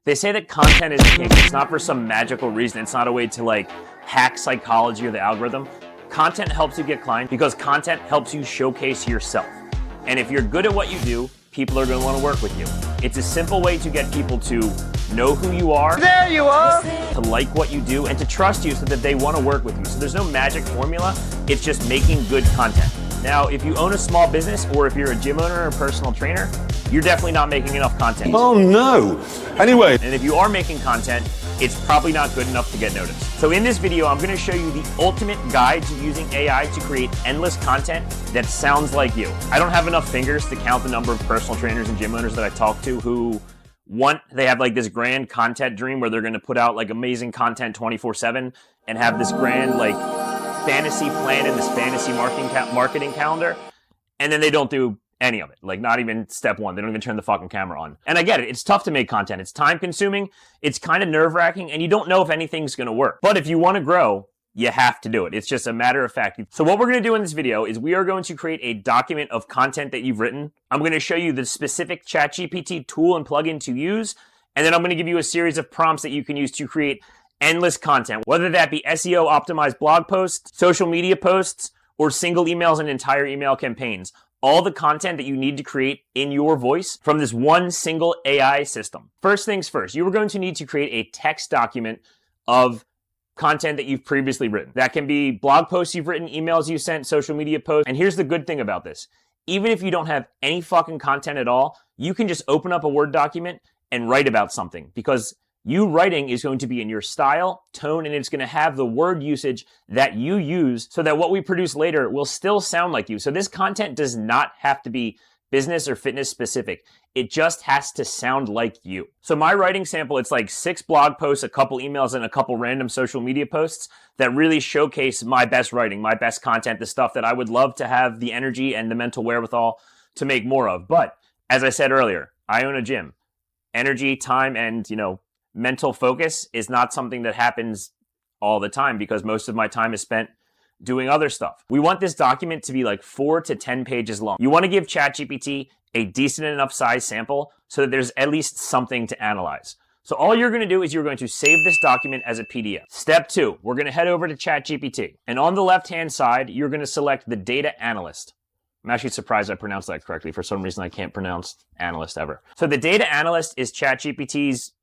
They say that content is king. It's not for some magical reason. It's not a way to like hack psychology or the algorithm. Content helps you get clients because content helps you showcase yourself. And if you're good at what you do, people are going to want to work with you. It's a simple way to get people to know who you are. There you are. To like what you do and to trust you so that they want to work with you. So there's no magic formula. It's just making good content. Now, if you own a small business or if you're a gym owner or a personal trainer, you're definitely not making enough content. Oh no. Anyway. And if you are making content, it's probably not good enough to get noticed. So in this video, I'm gonna show you the ultimate guide to using AI to create endless content that sounds like you. I don't have enough fingers to count the number of personal trainers and gym owners that I talk to who they have like this grand content dream where they're gonna put out like amazing content 24/7 and have this grand like fantasy plan in this fantasy marketing calendar, and then they don't do any of it. Like not even step one. They don't even turn the fucking camera on. And I get it. It's tough to make content. It's time consuming. It's kind of nerve wracking and you don't know if anything's going to work. But if you want to grow, you have to do it. It's just a matter of fact. So what we're going to do in this video is we are going to create a document of content that you've written. I'm going to show you the specific ChatGPT tool and plugin to use. And then I'm going to give you a series of prompts that you can use to create endless content, whether that be SEO optimized blog posts, social media posts, or single emails and entire email campaigns. All the content that you need to create in your voice from this one single AI system. First things first, you are going to need to create a text document of content that you've previously written. That can be blog posts you've written, emails you sent, social media posts. And here's the good thing about this. Even if you don't have any fucking content at all, you can just open up a Word document and write about something because you writing is going to be in your style, tone, and it's going to have the word usage that you use so that what we produce later will still sound like you. So this content does not have to be business or fitness specific. It just has to sound like you. So my writing sample, it's like 6 blog posts, a couple emails, and a couple random social media posts that really showcase my best writing, my best content, the stuff that I would love to have the energy and the mental wherewithal to make more of. But as I said earlier, I own a gym. Energy, time, and, mental focus is not something that happens all the time because most of my time is spent doing other stuff. We want this document to be like 4 to 10 pages long. You want to give ChatGPT a decent enough size sample so that there's at least something to analyze. So all you're going to do is you're going to save this document as a PDF. Step 2, we're going to head over to ChatGPT. And on the left-hand side, you're going to select the data analyst. I'm actually surprised I pronounced that correctly. For some reason, I can't pronounce analyst ever. So the data analyst is ChatGPT's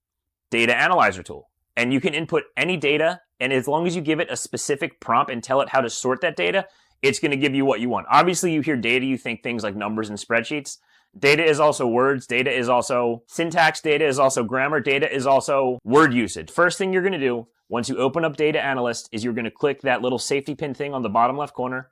data analyzer tool. And you can input any data, and as long as you give it a specific prompt and tell it how to sort that data, it's going to give you what you want. Obviously, you hear data, you think things like numbers and spreadsheets. Data is also words, data is also syntax, data is also grammar, data is also word usage. First thing you're going to do once you open up Data Analyst is you're going to click that little safety pin thing on the bottom left corner,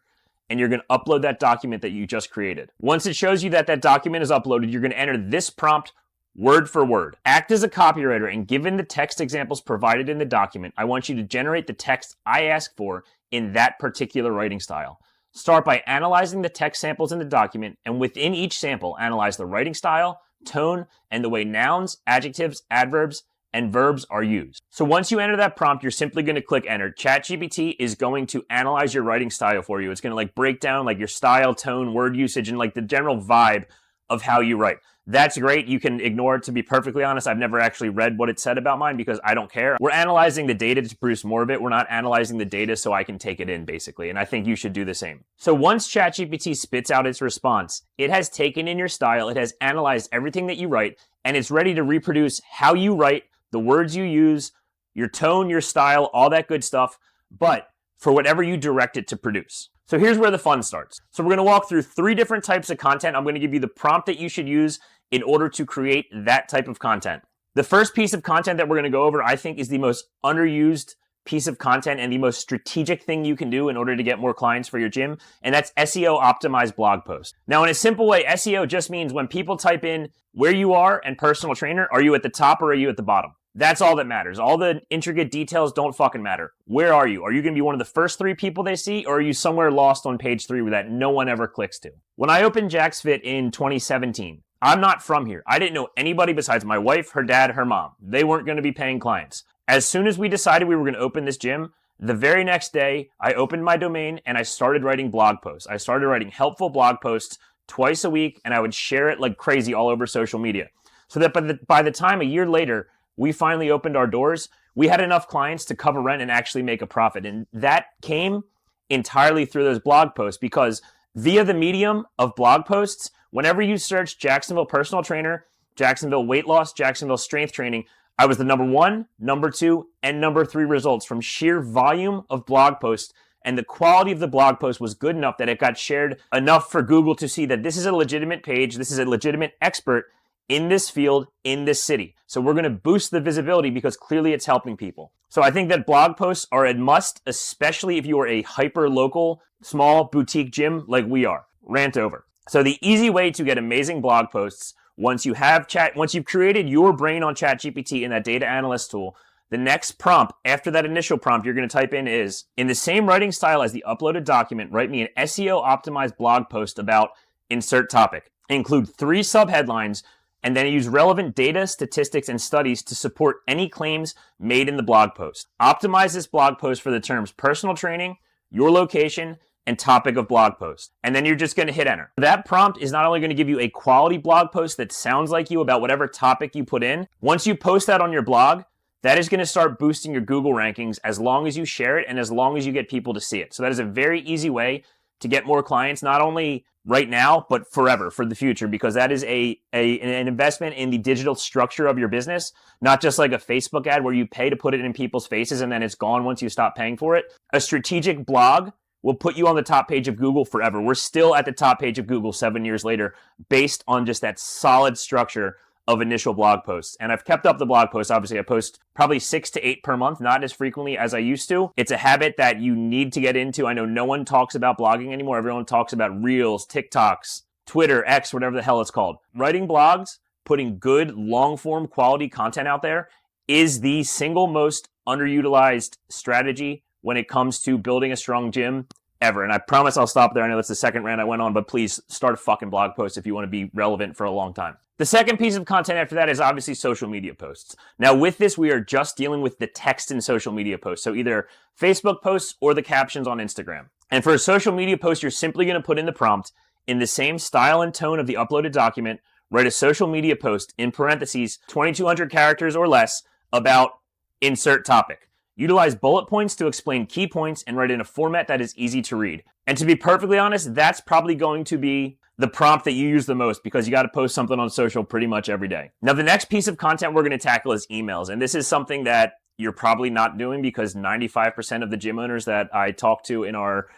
and you're going to upload that document that you just created. Once it shows you that that document is uploaded, you're going to enter this prompt word for word. Act as a copywriter, and given the text examples provided in the document, I want you to generate the text I ask for in that particular writing style. Start by analyzing the text samples in the document, and within each sample, analyze the writing style, tone, and the way nouns, adjectives, adverbs, and verbs are used. So once you enter that prompt, you're simply going to click enter. ChatGPT is going to analyze your writing style for you. It's going to like break down like your style, tone, word usage, and like the general vibe of how you write. That's great. You can ignore it, to be perfectly honest. I've never actually read what it said about mine because I don't care. We're analyzing the data to produce more of it. We're not analyzing the data so I can take it in, basically. And I think you should do the same. So once ChatGPT spits out its response, it has taken in your style, it has analyzed everything that you write, and it's ready to reproduce how you write, the words you use, your tone, your style, all that good stuff, but for whatever you direct it to produce. So here's where the fun starts. So we're going to walk through 3 different types of content. I'm going to give you the prompt that you should use in order to create that type of content. The first piece of content that we're going to go over, I think, is the most underused piece of content and the most strategic thing you can do in order to get more clients for your gym, and that's SEO-Optimized Blog Posts. Now, in a simple way, SEO just means when people type in where you are and personal trainer, are you at the top or are you at the bottom? That's all that matters. All the intricate details don't fucking matter. Where are you? Are you going to be one of the first 3 people they see, or are you somewhere lost on page 3 that no one ever clicks to? When I opened Jack's Fit in 2017, I'm not from here. I didn't know anybody besides my wife, her dad, her mom. They weren't going to be paying clients. As soon as we decided we were going to open this gym, the very next day, I opened my domain and I started writing blog posts. I started writing helpful blog posts twice a week, and I would share it like crazy all over social media. So that by the time a year later, we finally opened our doors, we had enough clients to cover rent and actually make a profit. And that came entirely through those blog posts, because via the medium of blog posts, whenever you search Jacksonville personal trainer, Jacksonville weight loss, Jacksonville strength training, I was the number 1, number 2, and number 3 results from sheer volume of blog posts. And the quality of the blog post was good enough that it got shared enough for Google to see that this is a legitimate page, this is a legitimate expert in this field, in this city. So we're going to boost the visibility because clearly it's helping people. So I think that blog posts are a must, especially if you are a hyper-local, small boutique gym like we are. Rant over. So the easy way to get amazing blog posts, once you've created your brain on ChatGPT in that data analyst tool, the next prompt after that initial prompt you're going to type in is, in the same writing style as the uploaded document, write me an SEO-optimized blog post about insert topic. Include 3 subheadlines, and then use relevant data, statistics, and studies to support any claims made in the blog post. Optimize this blog post for the terms personal training, your location, and topic of blog post. And then you're just going to hit enter. That prompt is not only going to give you a quality blog post that sounds like you about whatever topic you put in. Once you post that on your blog, that is going to start boosting your Google rankings as long as you share it and as long as you get people to see it. So that is a very easy way to get more clients, not only right now, but forever, for the future, because that is an investment in the digital structure of your business, not just like a Facebook ad where you pay to put it in people's faces and then it's gone once you stop paying for it. A strategic blog will put you on the top page of Google forever. We're still at the top page of Google 7 years later based on just that solid structure of initial blog posts. And I've kept up the blog posts. Obviously, I post probably 6 to 8 per month, not as frequently as I used to. It's a habit that you need to get into. I know no one talks about blogging anymore. Everyone talks about Reels, TikToks, Twitter, X, whatever the hell it's called. Writing blogs, putting good long-form quality content out there is the single most underutilized strategy when it comes to building a strong gym ever. And I promise I'll stop there. I know that's the second rant I went on, but please start a fucking blog post if you want to be relevant for a long time. The second piece of content after that is obviously social media posts. Now with this, we are just dealing with the text in social media posts. So either Facebook posts or the captions on Instagram. And for a social media post, you're simply going to put in the prompt in the same style and tone of the uploaded document, write a social media post in parentheses, 2,200 characters or less about insert topic. Utilize bullet points to explain key points and write in a format that is easy to read. And to be perfectly honest, that's probably going to be the prompt that you use the most because you got to post something on social pretty much every day. Now, the next piece of content we're going to tackle is emails. And this is something that you're probably not doing because 95% of the gym owners that I talk to in our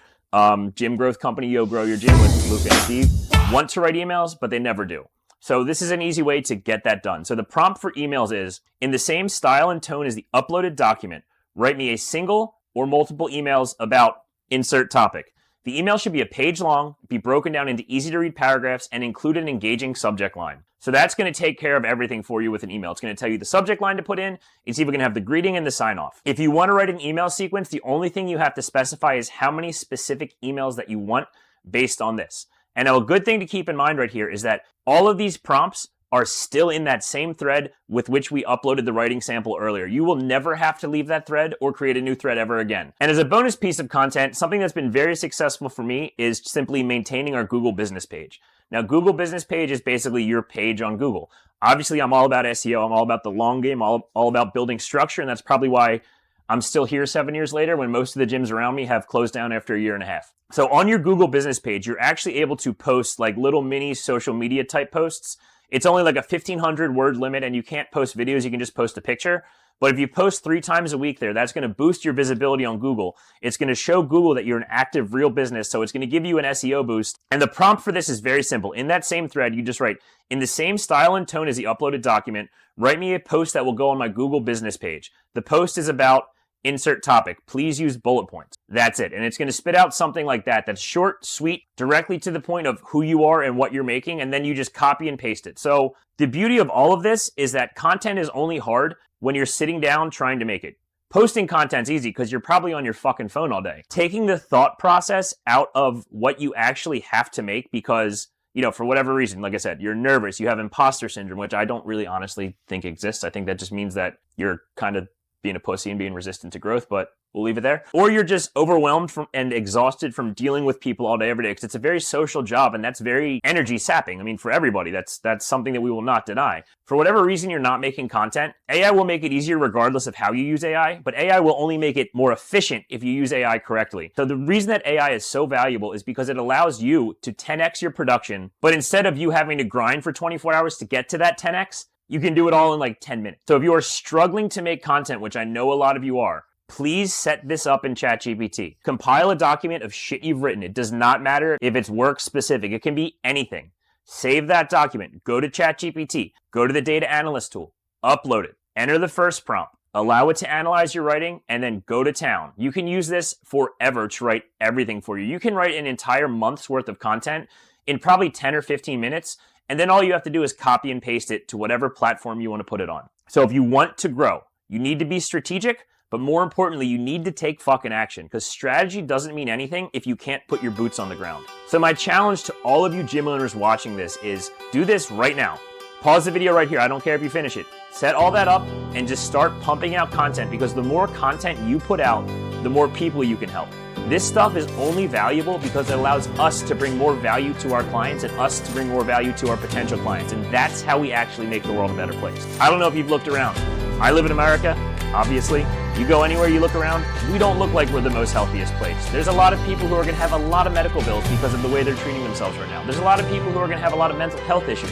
gym growth company, Yo Grow Your Gym with Luke and Steve, want to write emails, but they never do. So this is an easy way to get that done. So the prompt for emails is, in the same style and tone as the uploaded document, write me a single or multiple emails about insert topic. The email should be a page long, be broken down into easy to read paragraphs, and include an engaging subject line. So that's going to take care of everything for you with an email. It's going to tell you the subject line to put in. It's even going to have the greeting and the sign off. If you want to write an email sequence, the only thing you have to specify is how many specific emails that you want based on this. And now a good thing to keep in mind right here is that all of these prompts are still in that same thread with which we uploaded the writing sample earlier. You will never have to leave that thread or create a new thread ever again. And as a bonus piece of content, something that's been very successful for me is simply maintaining our Google business page. Now, Google business page is basically your page on Google. Obviously, I'm all about SEO. I'm all about the long game, all about building structure. And that's probably why I'm still here 7 years later when most of the gyms around me have closed down after a year and a half. So on your Google business page, you're actually able to post like little mini social media type posts. It's only like a 1,500 word limit and you can't post videos. You can just post a picture. But if you post 3 times a week there, that's going to boost your visibility on Google. It's going to show Google that you're an active, real business. So it's going to give you an SEO boost. And the prompt for this is very simple. In that same thread, you just write, in the same style and tone as the uploaded document, write me a post that will go on my Google business page. The post is about insert topic. Please use bullet points. That's it. And it's going to spit out something like that. That's short, sweet, directly to the point of who you are and what you're making. And then you just copy and paste it. So the beauty of all of this is that content is only hard when you're sitting down trying to make it. Posting content's easy because you're probably on your fucking phone all day. Taking the thought process out of what you actually have to make because, you know, for whatever reason, like I said, you're nervous, you have imposter syndrome, which I don't really honestly think exists. I think that just means that you're kind of being a pussy and being resistant to growth, but we'll leave it there. Or you're just overwhelmed and exhausted from dealing with people all day, every day, because it's a very social job and that's very energy sapping. I mean, for everybody, that's something that we will not deny. For whatever reason you're not making content, AI will make it easier regardless of how you use AI, but AI will only make it more efficient if you use AI correctly. So the reason that AI is so valuable is because it allows you to 10x your production, but instead of you having to grind for 24 hours to get to that 10x, you can do it all in like 10 minutes. So if you are struggling to make content, which I know a lot of you are, please set this up in ChatGPT. Compile a document of shit you've written. It does not matter if it's work specific. It can be anything. Save that document. Go to ChatGPT. Go to the data analyst tool. Upload it. Enter the first prompt. Allow it to analyze your writing and then go to town. You can use this forever to write everything for you. You can write an entire month's worth of content in probably 10 or 15 minutes. And then all you have to do is copy and paste it to whatever platform you want to put it on. So if you want to grow, you need to be strategic, but more importantly, you need to take fucking action, because strategy doesn't mean anything if you can't put your boots on the ground. So my challenge to all of you gym owners watching this is do this right now. Pause the video right here. I don't care if you finish it. Set all that up and just start pumping out content, because the more content you put out, the more people you can help. This stuff is only valuable because it allows us to bring more value to our clients and us to bring more value to our potential clients. And that's how we actually make the world a better place. I don't know if you've looked around. I live in America, obviously. You go anywhere, you look around, we don't look like we're the most healthiest place. There's a lot of people who are going to have a lot of medical bills because of the way they're treating themselves right now. There's a lot of people who are going to have a lot of mental health issues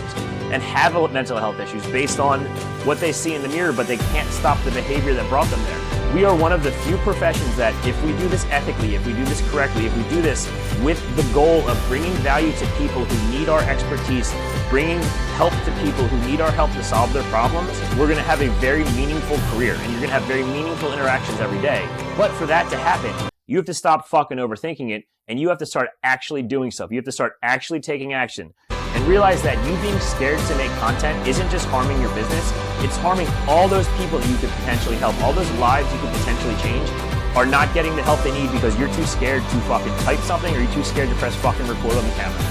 and have mental health issues based on what they see in the mirror, but they can't stop the behavior that brought them there. We are one of the few professions that if we do this ethically, if we do this correctly, if we do this with the goal of bringing value to people who need our expertise, bringing help to people who need our help to solve their problems, we're going to have a very meaningful career and you're going to have very meaningful interactions every day. But for that to happen, you have to stop fucking overthinking it and you have to start actually doing stuff. You have to start actually taking action and realize that you being scared to make content isn't just harming your business, it's harming all those people that you could potentially help. All those lives you could potentially change are not getting the help they need because you're too scared to fucking type something or you're too scared to press fucking record on the camera.